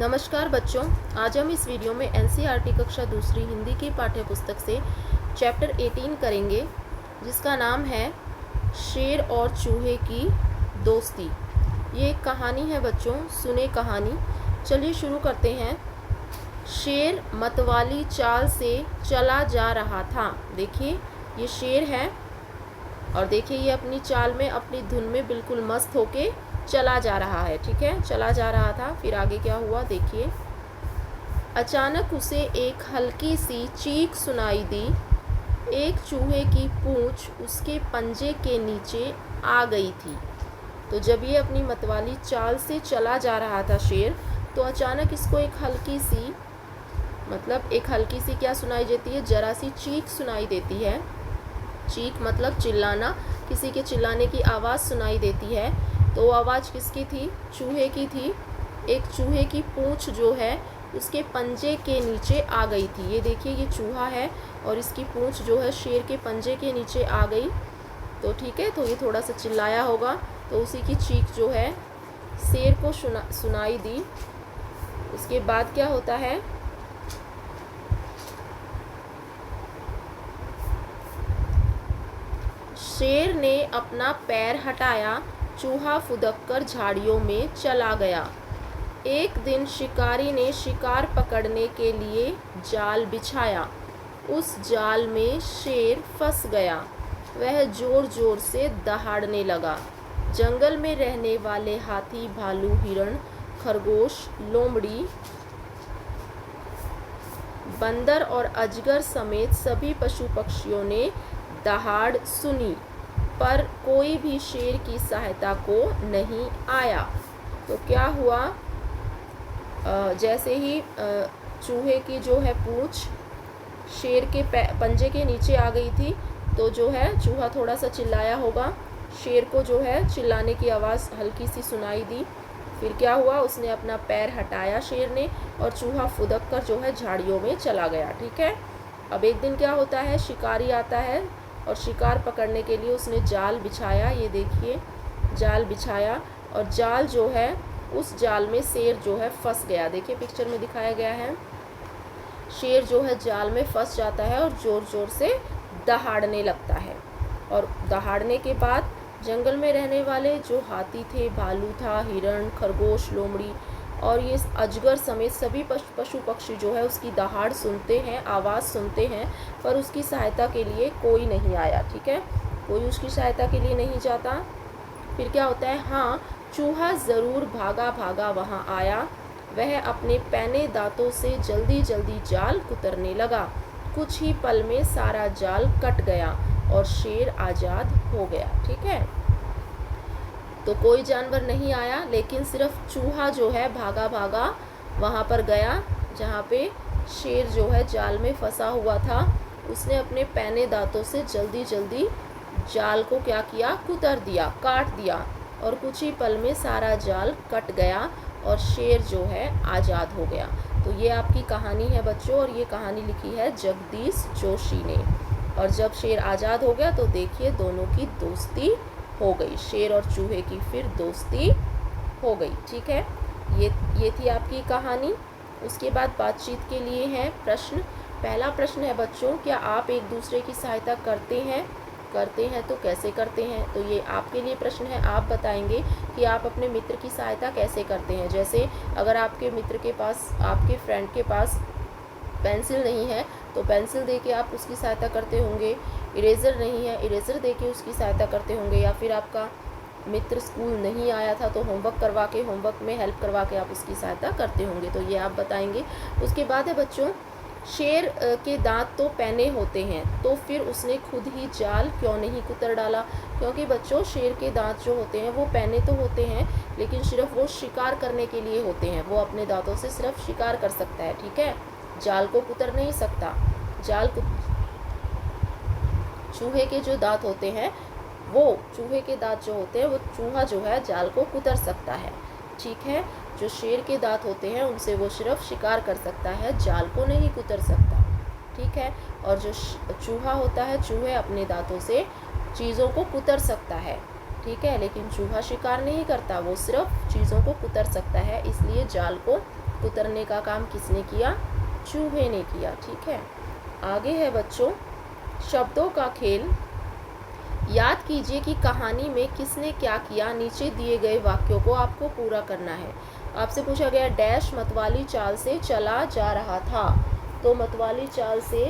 नमस्कार बच्चों, आज हम इस वीडियो में एनसीईआरटी कक्षा दूसरी हिंदी की पाठ्य पुस्तक से चैप्टर 18 करेंगे, जिसका नाम है शेर और चूहे की दोस्ती। ये एक कहानी है बच्चों, सुने कहानी। चलिए शुरू करते हैं। शेर मतवाली चाल से चला जा रहा था। देखिए ये शेर है और देखिए ये अपनी चाल में, अपनी धुन में बिल्कुल मस्त होके चला जा रहा है। ठीक है, चला जा रहा था। फिर आगे क्या हुआ देखिए। अचानक उसे एक हल्की सी चीख सुनाई दी। एक चूहे की पूंछ उसके पंजे के नीचे आ गई थी। तो जब ये अपनी मतवाली चाल से चला जा रहा था शेर, तो अचानक इसको एक हल्की सी, मतलब एक हल्की सी क्या सुनाई देती है, जरा सी चीख सुनाई देती है। चीख मतलब चिल्लाना, किसी के चिल्लाने की आवाज़ सुनाई देती है। तो वो आवाज़ किसकी थी? चूहे की थी। एक चूहे की पूंछ जो है उसके पंजे के नीचे आ गई थी। ये देखिए ये चूहा है और इसकी पूंछ जो है शेर के पंजे के नीचे आ गई। तो ठीक है, तो ये थोड़ा सा चिल्लाया होगा, तो उसी की चीख जो है शेर को सुनाई दी। उसके बाद क्या होता है, शेर ने अपना पैर हटाया। चूहा फुदककर झाड़ियों में चला गया। एक दिन शिकारी ने शिकार पकड़ने के लिए जाल बिछाया। उस जाल में शेर फंस गया। वह जोर जोर से दहाड़ने लगा। जंगल में रहने वाले हाथी, भालू, हिरण, खरगोश, लोमड़ी, बंदर और अजगर समेत सभी पशु पक्षियों ने दहाड़ सुनी, पर कोई भी शेर की सहायता को नहीं आया। तो क्या हुआ, जैसे ही चूहे की जो है पूंछ शेर के पंजे के नीचे आ गई थी, तो जो है चूहा थोड़ा सा चिल्लाया होगा। शेर को जो है चिल्लाने की आवाज़ हल्की सी सुनाई दी। फिर क्या हुआ, उसने अपना पैर हटाया शेर ने, और चूहा फुदक कर जो है झाड़ियों में चला गया। ठीक है, अब एक दिन क्या होता है, शिकारी आता है और शिकार पकड़ने के लिए उसने जाल बिछाया। ये देखिए जाल बिछाया, और जाल जो है उस जाल में शेर जो है फंस गया। देखिए पिक्चर में दिखाया गया है, शेर जो है जाल में फंस जाता है और ज़ोर ज़ोर से दहाड़ने लगता है। और दहाड़ने के बाद जंगल में रहने वाले जो हाथी थे, भालू था, हिरण, खरगोश, लोमड़ी और ये अजगर समेत सभी पशु पक्षी जो है उसकी दहाड़ सुनते हैं, आवाज़ सुनते हैं, पर उसकी सहायता के लिए कोई नहीं आया। ठीक है, कोई उसकी सहायता के लिए नहीं जाता। फिर क्या होता है, हाँ चूहा ज़रूर भागा भागा वहाँ आया। वह अपने पैने दांतों से जल्दी जल्दी जाल कुतरने लगा। कुछ ही पल में सारा जाल कट गया और शेर आज़ाद हो गया। ठीक है, तो कोई जानवर नहीं आया, लेकिन सिर्फ चूहा जो है भागा भागा वहाँ पर गया जहाँ पे शेर जो है जाल में फंसा हुआ था। उसने अपने पैने दांतों से जल्दी जल्दी जाल को क्या किया, कुतर दिया, काट दिया, और कुछ ही पल में सारा जाल कट गया और शेर जो है आज़ाद हो गया। तो ये आपकी कहानी है बच्चों, और ये कहानी लिखी है जगदीश जोशी ने। और जब शेर आज़ाद हो गया तो देखिए दोनों की दोस्ती हो गई, शेर और चूहे की फिर दोस्ती हो गई। ठीक है, ये थी आपकी कहानी। उसके बाद बातचीत के लिए हैं प्रश्न। पहला प्रश्न है बच्चों, क्या आप एक दूसरे की सहायता करते हैं? करते हैं तो कैसे करते हैं? तो ये आपके लिए प्रश्न है। आप बताएंगे कि आप अपने मित्र की सहायता कैसे करते हैं। जैसे अगर आपके मित्र के पास, आपके फ्रेंड के पास पेंसिल नहीं है तो पेंसिल दे के आप उसकी सहायता करते होंगे। इरेज़र नहीं है, इरेज़र दे के उसकी सहायता करते होंगे। या फिर आपका मित्र स्कूल नहीं आया था तो होमवर्क करवा के, होमवर्क में हेल्प करवा के आप उसकी सहायता करते होंगे। तो ये आप बताएंगे। उसके बाद है बच्चों, शेर के दांत तो पैने होते हैं, तो फिर उसने खुद ही जाल क्यों नहीं कुतर डाला? क्योंकि बच्चों शेर के दांत जो होते हैं वो पैने तो होते हैं, लेकिन सिर्फ वो शिकार करने के लिए होते हैं। वो अपने दांतों से सिर्फ शिकार कर सकता है। ठीक है, जाल को कुतर नहीं सकता। चूहे के जो दांत होते हैं, वो चूहे के दांत जो होते हैं वो चूहा जो है जाल को कुतर सकता है। ठीक है, जो शेर के दांत होते हैं उनसे वो सिर्फ शिकार कर सकता है, जाल को नहीं कुतर सकता। ठीक है, और जो चूहा होता है, चूहे अपने दांतों से चीज़ों को कुतर सकता है। ठीक है, लेकिन चूहा शिकार नहीं करता, वो सिर्फ चीज़ों को कुतर सकता है, इसलिए जाल को कुतरने का काम किसने किया? चूहे ने किया। ठीक है, आगे है बच्चों शब्दों का खेल। याद कीजिए कि कहानी में किसने क्या किया। नीचे दिए गए वाक्यों को आपको पूरा करना है। आपसे पूछा गया डैश मतवाली चाल से चला जा रहा था, तो मतवाली चाल से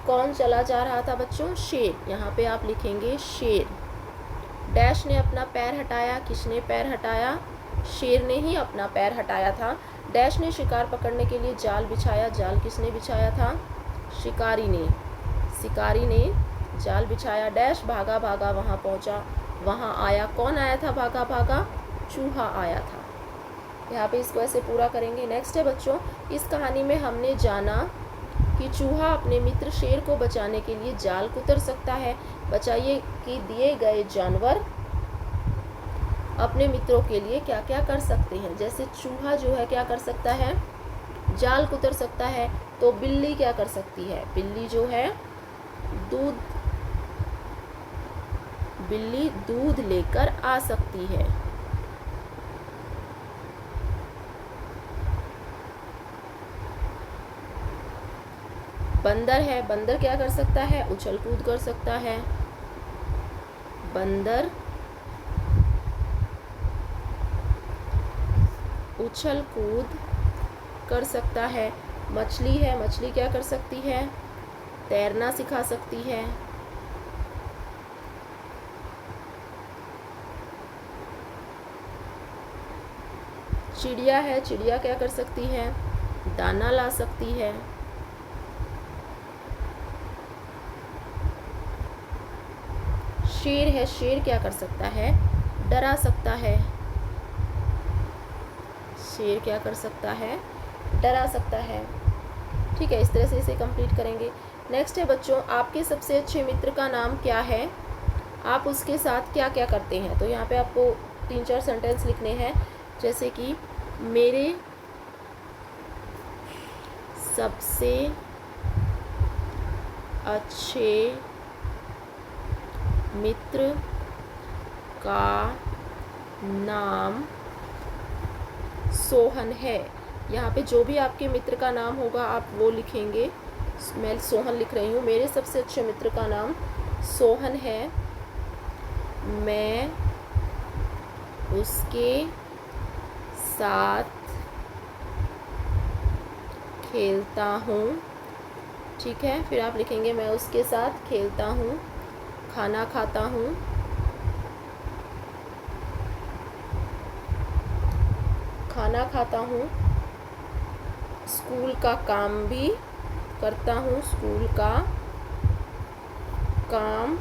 कौन चला जा रहा था बच्चों? शेर। यहाँ पे आप लिखेंगे शेर। डैश ने अपना पैर हटाया, किसने पैर हटाया? शेर ने ही अपना पैर हटाया था। डैश ने शिकार पकड़ने के लिए जाल बिछाया, जाल किसने बिछाया था? शिकारी ने। शिकारी ने जाल बिछाया। डैश भागा भागा वहाँ पहुँचा, वहाँ आया, कौन आया था भागा भागा? चूहा आया था। यहाँ पे इसको ऐसे पूरा करेंगे। नेक्स्ट है बच्चों, इस कहानी में हमने जाना कि चूहा अपने मित्र शेर को बचाने के लिए जाल कुतर सकता है। बचाइए कि दिए गए जानवर अपने मित्रों के लिए क्या क्या कर सकते हैं। जैसे चूहा जो है क्या कर सकता है? जाल कुतर सकता है। तो बिल्ली क्या कर सकती है? बिल्ली जो है दूध लेकर आ सकती है। बंदर है, बंदर क्या कर सकता है? उछल कूद कर सकता है। बंदर उछल कूद कर सकता है। मछली है, मछली क्या कर सकती है? तैरना सिखा सकती है। चिड़िया है, चिड़िया क्या कर सकती है? दाना ला सकती है। शेर है, शेर क्या कर सकता है? डरा सकता है। शेर क्या कर सकता है? डरा सकता है। ठीक है, इस तरह से इसे कंप्लीट करेंगे। नेक्स्ट है बच्चों, आपके सबसे अच्छे मित्र का नाम क्या है? आप उसके साथ क्या क्या करते हैं? तो यहाँ पे आपको 3-4 सेंटेंस लिखने हैं। जैसे कि मेरे सबसे अच्छे मित्र का नाम सोहन है। यहाँ पे जो भी आपके मित्र का नाम होगा आप वो लिखेंगे। मैं सोहन लिख रही हूँ। मेरे सबसे अच्छे मित्र का नाम सोहन है। मैं उसके साथ खेलता हूँ। ठीक है, फिर आप लिखेंगे मैं उसके साथ खेलता हूँ, खाना खाता हूँ, स्कूल का काम भी करता हूँ, स्कूल का काम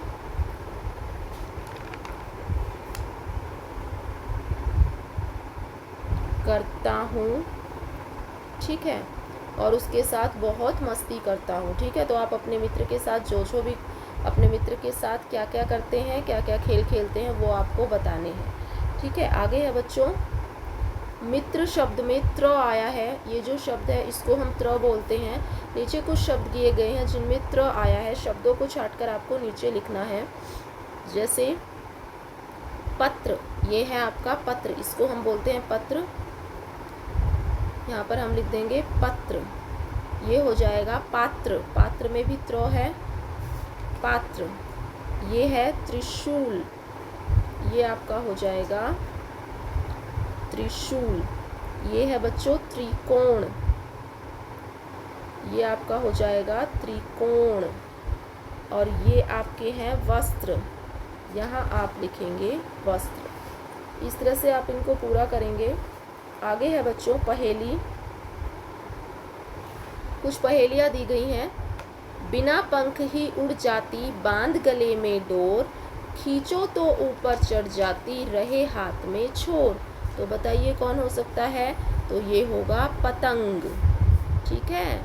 करता हूँ। ठीक है, और उसके साथ बहुत मस्ती करता हूँ। ठीक है, तो आप अपने मित्र के साथ जो भी अपने मित्र के साथ क्या क्या करते हैं, क्या क्या खेल खेलते हैं, वो आपको बताने हैं। ठीक है, आगे है बच्चों, मित्र शब्द में त्र आया है। ये जो शब्द है इसको हम त्र बोलते हैं। नीचे कुछ शब्द दिए गए हैं जिनमें त्र आया है। शब्दों को छांटकर आपको नीचे लिखना है। जैसे पत्र, ये है आपका पत्र, इसको हम बोलते हैं पत्र। यहाँ पर हम लिख देंगे पत्र। ये हो जाएगा पात्र, पात्र में भी त्र है, पात्र। ये है त्रिशूल, ये आपका हो जाएगा त्रिशूल। ये है बच्चों त्रिकोण, ये आपका हो जाएगा त्रिकोण। और ये आपके हैं वस्त्र, यहाँ आप लिखेंगे वस्त्र। इस तरह से आप इनको पूरा करेंगे। आगे है बच्चों पहेली। कुछ पहेलियाँ दी गई हैं। बिना पंख ही उड़ जाती, बांध गले में डोर, खींचो तो ऊपर चढ़ जाती, रहे हाथ में छोर। तो बताइए कौन हो सकता है? तो ये होगा पतंग। ठीक है,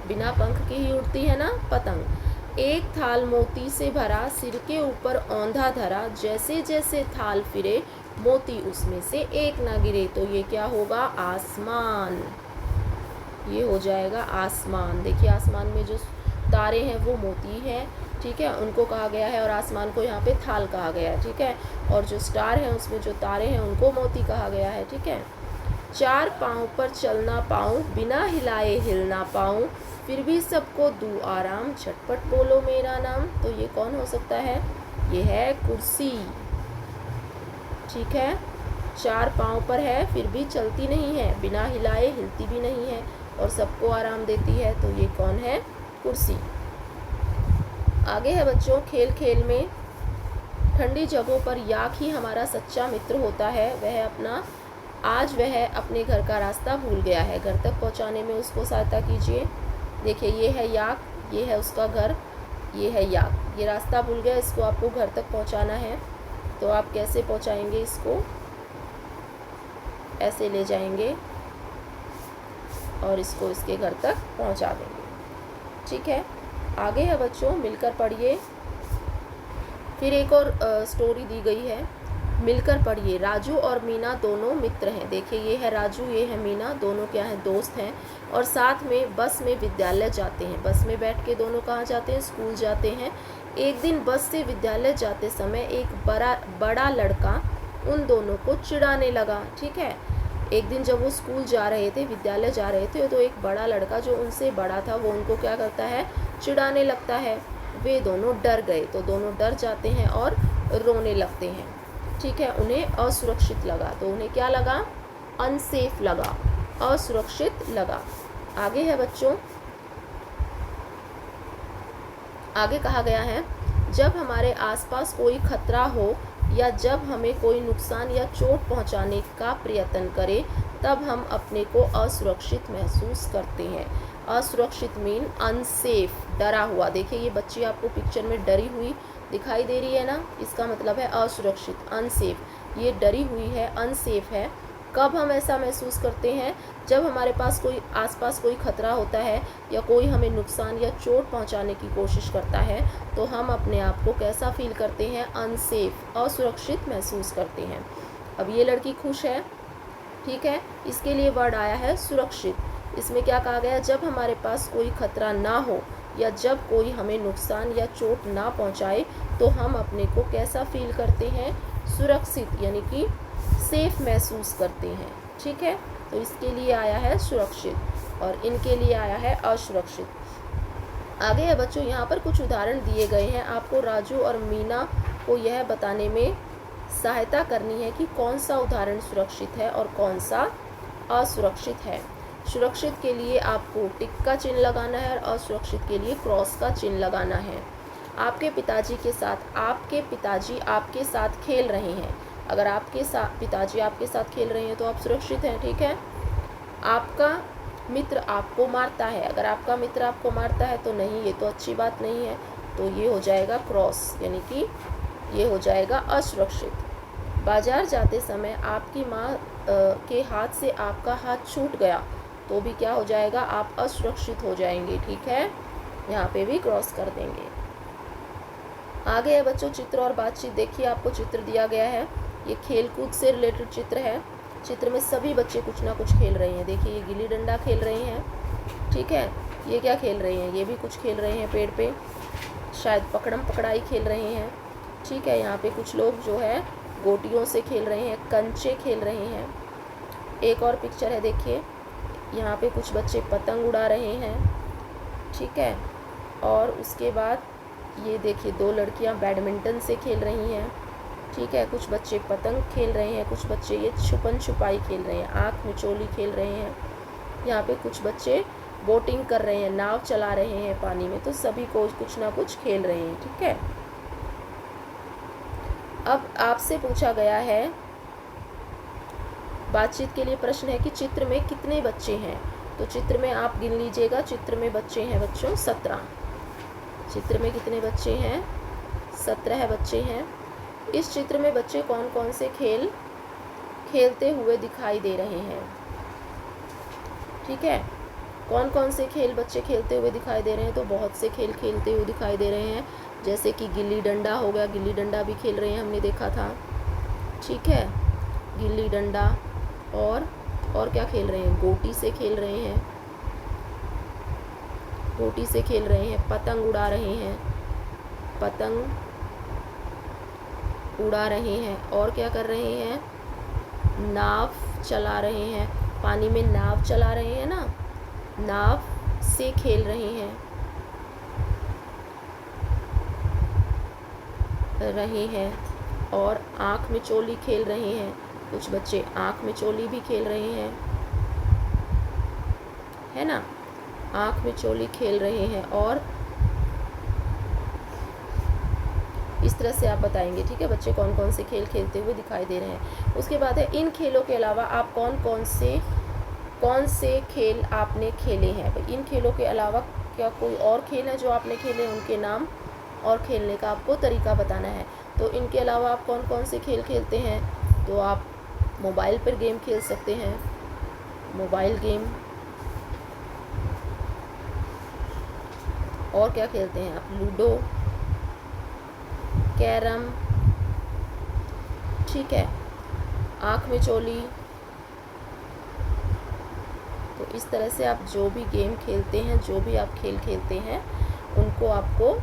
बिना पंख की ही उड़ती है ना पतंग। एक थाल मोती से भरा, सिर के ऊपर औंधा धरा, जैसे जैसे थाल फिरे, मोती उसमें से एक ना गिरे। तो ये क्या होगा? आसमान। ये हो जाएगा आसमान। देखिए आसमान में जो तारे हैं वो मोती हैं, ठीक है, उनको कहा गया है, और आसमान को यहाँ पे थाल कहा गया है। ठीक है, और जो स्टार हैं उसमें जो तारे हैं उनको मोती कहा गया है। ठीक है, चार पाँव पर चलना पाऊँ, बिना हिलाए हिल ना पाऊँ, फिर भी सबको दूँ आराम, झटपट बोलो मेरा नाम। तो ये कौन हो सकता है? ये है कुर्सी। ठीक है, चार पाँव पर है फिर भी चलती नहीं है, बिना हिलाए हिलती भी नहीं है, और सबको आराम देती है। तो ये कौन है? कुर्सी। आगे है बच्चों, खेल खेल में ठंडी जगहों पर याक ही हमारा सच्चा मित्र होता है। आज वह अपने घर का रास्ता भूल गया है, घर तक पहुंचाने में उसको सहायता कीजिए। देखिए, ये है याक, ये है उसका घर, ये है याक। ये रास्ता भूल गया, इसको आपको घर तक पहुंचाना है। तो आप कैसे पहुंचाएंगे इसको? ऐसे ले जाएंगे और इसको इसके घर तक पहुंचा देंगे। ठीक है, आगे है बच्चों, मिलकर पढ़िए। फिर एक और स्टोरी दी गई है, मिलकर पढ़िए। राजू और मीना दोनों मित्र हैं। देखिए, ये है राजू, ये है मीना, दोनों क्या हैं? दोस्त हैं, और साथ में बस में विद्यालय जाते हैं। बस में बैठ के दोनों कहाँ जाते हैं? स्कूल जाते हैं। एक दिन बस से विद्यालय जाते समय एक बड़ा लड़का उन दोनों को चिढ़ाने लगा। ठीक है, एक दिन जब वो स्कूल जा रहे थे, विद्यालय जा रहे थे, तो एक बड़ा लड़का जो उनसे बड़ा था वो उनको क्या करता है? चिढ़ाने लगता है। वे दोनों डर गए, तो दोनों डर जाते हैं और रोने लगते हैं। ठीक है, उन्हें असुरक्षित लगा। तो उन्हें क्या लगा? अनसेफ लगा, असुरक्षित लगा। आगे है बच्चों, आगे कहा गया है, जब हमारे आसपास कोई खतरा हो या जब हमें कोई नुकसान या चोट पहुंचाने का प्रयत्न करे, तब हम अपने को असुरक्षित महसूस करते हैं। असुरक्षित मीन अनसेफ, डरा हुआ। देखिए, ये बच्ची आपको पिक्चर में डरी हुई दिखाई दे रही है ना, इसका मतलब है असुरक्षित, अनसेफ। ये डरी हुई है, अनसेफ है। कब हम ऐसा महसूस करते हैं? जब हमारे पास आसपास कोई खतरा होता है या कोई हमें नुकसान या चोट पहुंचाने की कोशिश करता है, तो हम अपने आप को कैसा फील करते हैं? अनसेफ, असुरक्षित महसूस करते हैं। अब ये लड़की खुश है। ठीक है, इसके लिए वर्ड आया है सुरक्षित। इसमें क्या कहा गया? जब हमारे पास कोई खतरा ना हो या जब कोई हमें नुकसान या चोट ना पहुंचाए, तो हम अपने को कैसा फील करते हैं? सुरक्षित, यानी कि सेफ महसूस करते हैं। ठीक है, तो इसके लिए आया है सुरक्षित, और इनके लिए आया है असुरक्षित। आगे है बच्चों, यहाँ पर कुछ उदाहरण दिए गए हैं। आपको राजू और मीना को यह बताने में सहायता करनी है कि कौन सा उदाहरण सुरक्षित है और कौन सा असुरक्षित है। सुरक्षित के लिए आपको टिक का चिन्ह लगाना है और असुरक्षित के लिए क्रॉस का चिन्ह लगाना है। आपके पिताजी आपके साथ खेल रहे हैं। अगर पिताजी आपके साथ खेल रहे हैं तो आप सुरक्षित हैं। ठीक है, आपका मित्र आपको मारता है। अगर आपका मित्र आपको मारता है तो नहीं, ये तो अच्छी बात नहीं है, तो ये हो जाएगा क्रॉस, यानी कि ये हो जाएगा असुरक्षित। बाजार जाते समय आपकी माँ के हाथ से आपका हाथ छूट गया, तो भी क्या हो जाएगा? आप असुरक्षित हो जाएंगे। ठीक है, यहाँ पे भी क्रॉस कर देंगे। आगे है बच्चों, चित्र और बातचीत। देखिए, आपको चित्र दिया गया है, ये खेलकूद से रिलेटेड चित्र है। चित्र में सभी बच्चे कुछ ना कुछ खेल रहे हैं। देखिए, ये गिल्ली डंडा खेल रहे हैं। ठीक है, ये क्या खेल रहे हैं? ये भी कुछ खेल रहे हैं पेड़ पे, शायद पकड़म पकड़ाई खेल रहे हैं। ठीक है, यहाँ पे कुछ लोग जो है गोटियों से खेल रहे हैं, कंचे खेल रहे हैं। एक और पिक्चर है, देखिए, यहाँ पे कुछ बच्चे पतंग उड़ा रहे हैं। ठीक है, और उसके बाद ये देखिए, दो लड़कियाँ बैडमिंटन से खेल रही हैं। ठीक है, कुछ बच्चे पतंग खेल रहे हैं, कुछ बच्चे ये छुपन छुपाई खेल रहे हैं, आँख मिचोली खेल रहे हैं। यहाँ पे कुछ बच्चे बोटिंग कर रहे हैं, नाव चला रहे हैं पानी में। तो सभी को कुछ ना कुछ खेल रहे हैं। ठीक है, अब आपसे पूछा गया है, बातचीत के लिए प्रश्न है कि चित्र में कितने बच्चे हैं? तो चित्र में आप गिन लीजिएगा। चित्र में बच्चे हैं बच्चों 17। चित्र में कितने बच्चे हैं? 17 बच्चे हैं। इस चित्र में बच्चे कौन कौन से खेल खेलते हुए दिखाई दे रहे हैं? ठीक है, कौन कौन से खेल बच्चे खेलते हुए दिखाई दे रहे हैं? तो बहुत से खेल खेलते हुए दिखाई दे रहे हैं, जैसे कि गिल्ली डंडा हो गया, गिल्ली डंडा भी खेल रहे हैं, हमने देखा था। ठीक है, गिल्ली डंडा, और क्या खेल रहे हैं? गोटी से खेल रहे हैं, गोटी से खेल रहे हैं, पतंग उड़ा रहे हैं। पतंग उड़ा रहे हैं। और क्या कर रहे हैं? नाव चला रहे हैं। पानी में नाव चला रहे हैं ना, नाव से खेल रहे हैं और आँख में चोली खेल रहे हैं। कुछ बच्चे आँख में चोली भी खेल रहे हैं, है ना, आँख में चोली खेल रहे हैं। और इस तरह से आप बताएंगे, ठीक है बच्चे, कौन कौन से खेल खेलते हुए दिखाई दे रहे हैं। उसके बाद है इन खेलों के अलावा आप कौन से खेल आपने खेले हैं। इन खेलों के अलावा क्या कोई और खेल है जो आपने खेले, उनके नाम और खेलने का आपको तरीका बताना है। तो इनके अलावा आप कौन कौन से खेल खेलते हैं? तो आप मोबाइल पर गेम खेल सकते हैं, मोबाइल गेम। और क्या खेलते हैं आप? लूडो, कैरम, ठीक है, आँख में चोली। तो इस तरह से आप जो भी गेम खेलते हैं, जो भी आप खेल खेलते हैं, उनको आपको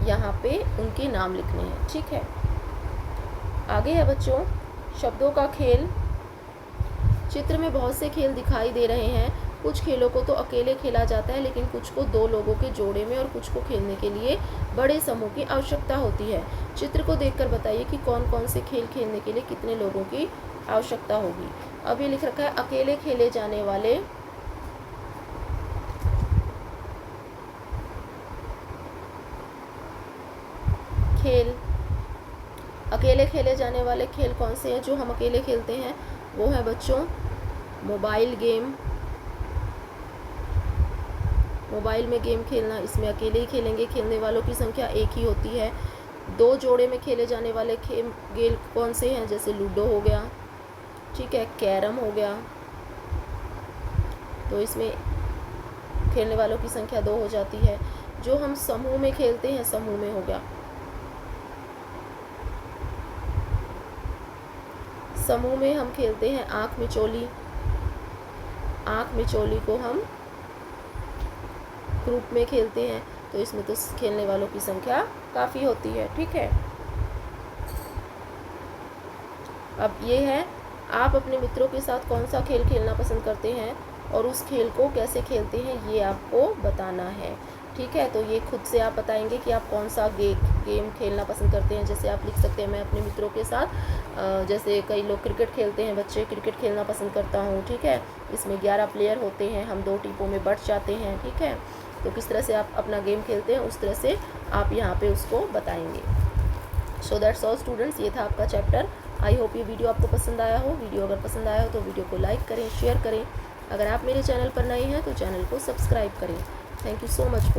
यहाँ पे उनके नाम लिखने हैं, ठीक है। आगे है बच्चों शब्दों का खेल। चित्र में बहुत से खेल दिखाई दे रहे हैं। कुछ खेलों को तो अकेले खेला जाता है, लेकिन कुछ को दो लोगों के जोड़े में और कुछ को खेलने के लिए बड़े समूह की आवश्यकता होती है। चित्र को देखकर बताइए कि कौन कौन से खेल खेलने के लिए कितने लोगों की आवश्यकता होगी। अब ये लिख रखा है अकेले खेले जाने वाले खेल। अकेले खेले जाने वाले खेल कौन से हैं जो हम अकेले खेलते हैं? वो है बच्चों मोबाइल गेम। मोबाइल में गेम खेलना, इसमें अकेले ही खेलेंगे, खेलने वालों की संख्या एक ही होती है। दो जोड़े में खेले जाने वाले खेल कौन से हैं? जैसे लूडो हो गया, ठीक है, कैरम हो गया, तो इसमें खेलने वालों की संख्या 2 हो जाती है। जो हम समूह में खेलते हैं, समूह में हो गया, समूह में हम खेलते हैं आँख में चोली। आँख में चोली को हम ग्रुप में खेलते हैं, तो इसमें तो खेलने वालों की संख्या काफ़ी होती है, ठीक है। अब ये है आप अपने मित्रों के साथ कौन सा खेल खेलना पसंद करते हैं और उस खेल को कैसे खेलते हैं, ये आपको बताना है, ठीक है। तो ये खुद से आप बताएंगे कि आप कौन सा गेम खेलना पसंद करते हैं। जैसे आप लिख सकते हैं मैं अपने मित्रों के साथ, जैसे कई लोग क्रिकेट खेलते हैं, बच्चे क्रिकेट खेलना पसंद करता हूँ, ठीक है। इसमें 11 प्लेयर होते हैं, हम 2 टीमों में बँट जाते हैं, ठीक है। तो किस तरह से आप अपना गेम खेलते हैं उस तरह से आप यहाँ पे उसको बताएंगे। सो दैट्स ऑल स्टूडेंट्स, ये था आपका चैप्टर। आई होप ये वीडियो आपको पसंद आया हो। वीडियो अगर पसंद आया हो तो वीडियो को लाइक करें, शेयर करें। अगर आप मेरे चैनल पर नए हैं तो चैनल को सब्सक्राइब करें। Thank you so much for